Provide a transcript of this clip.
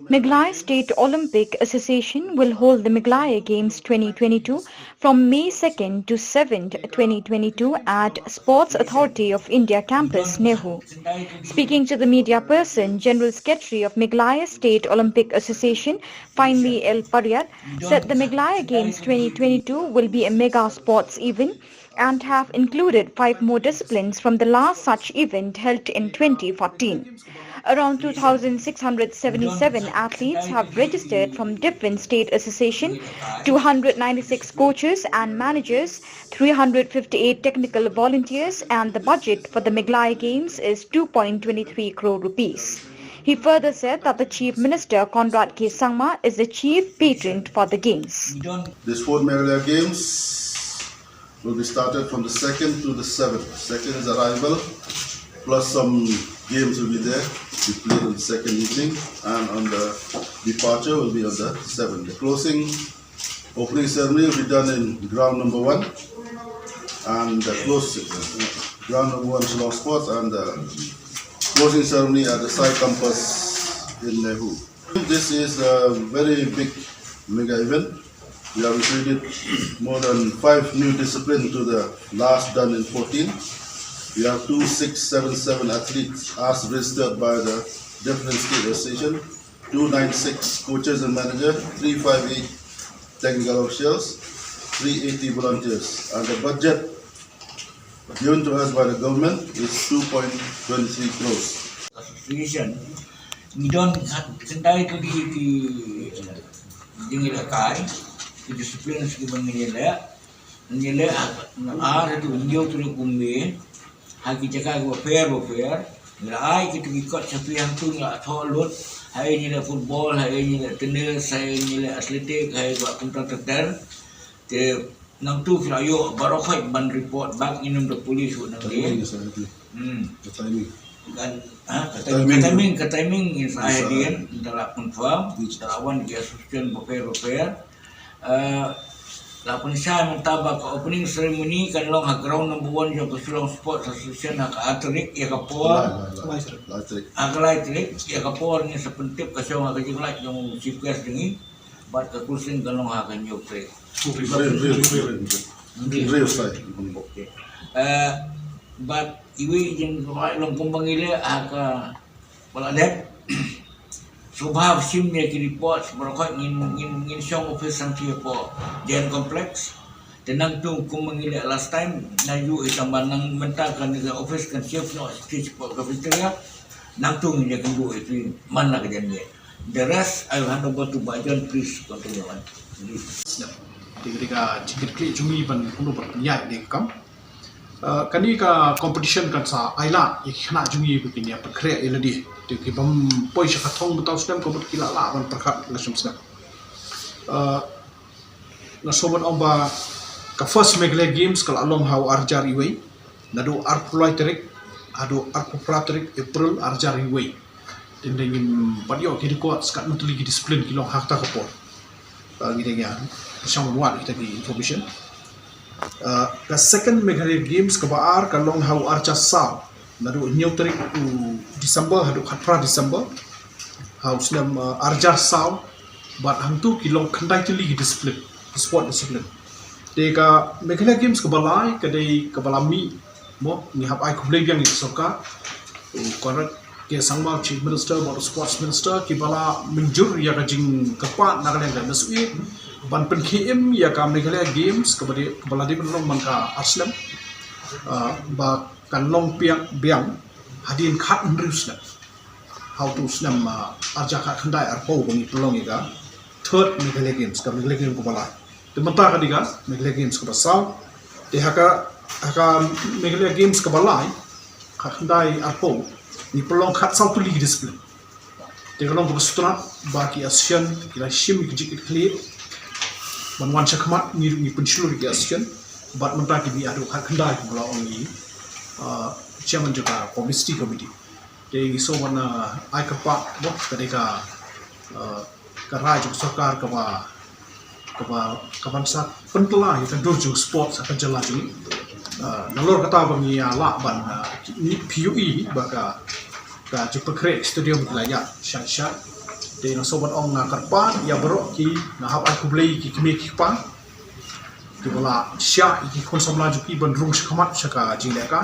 Meghalaya State Olympic Association will hold the Meghalaya Games 2022 from May 2nd to 7th, 2022 at Sports Authority of India Campus NEHU. Speaking to the media person, General Secretary of Meghalaya State Olympic Association, Finally L. Paryat, said the Meghalaya Games 2022 will be a mega sports event and have included 5 more disciplines from the last such event held in 2014. Around 2,677 athletes have registered from different state associations, 296 coaches and managers, 358 technical volunteers, and the budget for the Meghalaya Games is 2.23 crore rupees. He further said that the Chief Minister Conrad K. Sangma is the chief patron for the Games. This 4th Meghalaya Games will be started from the 2nd to the 7th. 2nd is arrival, plus some games will be there. We played on the 2nd evening, and on the departure will be on the 7th. The closing opening ceremony will be done in ground number 1, and the ground number 1 Shillong Sports, and the closing ceremony at the SAI Campus in NEHU. This is a very big mega event. We have included more than 5 new disciplines to the last done in 14. We have 2,677 athletes as registered by the different state association, 296 coaches and managers, 358 technical officials, 380 volunteers, and the budget given to us by the government is 2.23 crores. Association, we don't sendai to the kai, the disciplines given nila are to India to the Kumbi. Hagi jaga go fair, nilai kita ikut siapa yang tu nggak tolong. Hari ni football, hari ni tenis, hari ni atletik, hari buat komputer. Te nang tu flayo barokai ban report back in the police nanti. Kan timing is ideal. Dalam confirm, dalam dia sustain fair. Lapan saya mentabak opening ceremony kan long ground number 1 yang Shillong Sports Association hak atrik ya kapor atrik ya kapor ni sepentip kasih orang kerja like yang chief guest ni buat ke closing kan long hak new trade real side okay but iwi yang long kumbang ile hak peladat Subhab simnya ki report berkat ngin syong office sanksi po Jen complex tenang tu ku mengilak last time na yu tambah nang mentakan dengan office kan chef no stage po cafeteria nang tu dia kan bu itu mana kejadian the rest I will hand over to Bajan, please continue on. Ketika cikir cumi ban kuno berniat di kam kani ka competition kan sa aila ikhna jungi begini apa kre eladi di bam poi syakatong betul sedang kompet kila la ban perkat ngasum sedang na sobat omba ka first Meghalaya Games kala along how arjar iway nado arpulai terik ado arpupratrik April arjar iway dindingin padio kiri kuat sekat mentuli disiplin kilong hakta kapor gidenya sang muat kita di information. The second Meghalaya Games kebaar kalong hau arca sao nadu new tarik December hadu khatra December hau senam arjar sao bat hantu kilong kandai tili discipline sport discipline deka Meghalaya Games kebalai kadai kebalami mo ni hab ai kublai yang soka korat ke sangma chief minister or sports minister kibala menjur ya kajing kepat nagalang dan mesui ban pen KM ya ka Meghalaya Games kebala di penolong manka aslam ba kanlong biang hadin khat nrus na how to snam arja khat khandai arpo bangi pelong iga third Meghalaya Games ka Meghalaya Games kebala de menta ka diga Meghalaya Games ka basau de haka Meghalaya Games kebala khat khandai arpo ni pelong khat sau tu ligi discipline de kalong ko sutra baki asian kila shim kijik clear wan chakmat ni pensyulur di asian bat mentaki bi adu khat khandai bola ongi chairman juga komisi committee de so wana ai kapa bok kadeka karai juk sarkar kabansa pentela itu durjuk sports akan jalan ini nalor kata bangi ala ban PUE baka ka juk pekre studio Meghalaya syat de no sobat ong nga karpa ya bro ki na hab ai kublei ki kme ki pa ki bola sya ki kon samla ju ki bandrung shkamat shaka jile ka